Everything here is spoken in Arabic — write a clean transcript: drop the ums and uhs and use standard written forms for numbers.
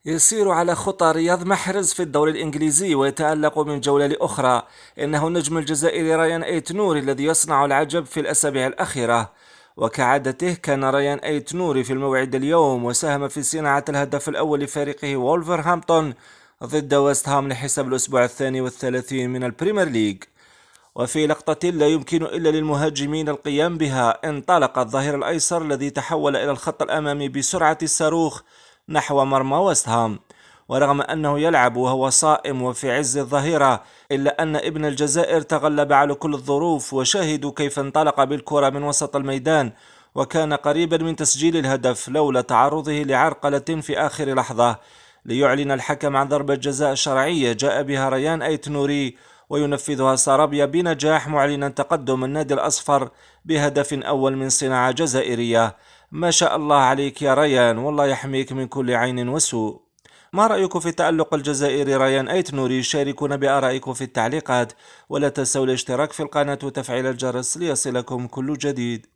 يسير على خطى رياض محرز في الدوري الإنجليزي ويتألق من جولة لأخرى. إنه النجم الجزائري ريان أيت نوري الذي يصنع العجب في الأسابيع الأخيرة، وكعادته كان ريان أيت نوري في الموعد اليوم وساهم في صناعة الهدف الأول لفريقه وولفرهامبتون ضد ويست هام لحساب الأسبوع الثاني والثلاثين من البريمير ليج. وفي لقطة لا يمكن إلا للمهاجمين القيام بها، انطلق الظهير الأيسر الذي تحول إلى الخط الأمامي بسرعة الصاروخ نحو مرمى ويست هام. ورغم أنه يلعب وهو صائم وفي عز الظهيرة، إلا أن ابن الجزائر تغلب على كل الظروف، وشاهدوا كيف انطلق بالكرة من وسط الميدان وكان قريبا من تسجيل الهدف لولا تعرضه لعرقلة في آخر لحظة ليعلن الحكم عن ضربة جزاء شرعية جاء بها ريان أيت نوري وينفذها سارابيا بنجاح، معلنا تقدم النادي الأصفر بهدف أول من صناعة جزائرية. ما شاء الله عليك يا ريان، والله يحميك من كل عين وسوء. ما رأيكم في تألق الجزائري ريان أيت نوري؟ شاركونا بآرائكم في التعليقات، ولا تنسوا الاشتراك في القناة وتفعيل الجرس ليصلكم كل جديد.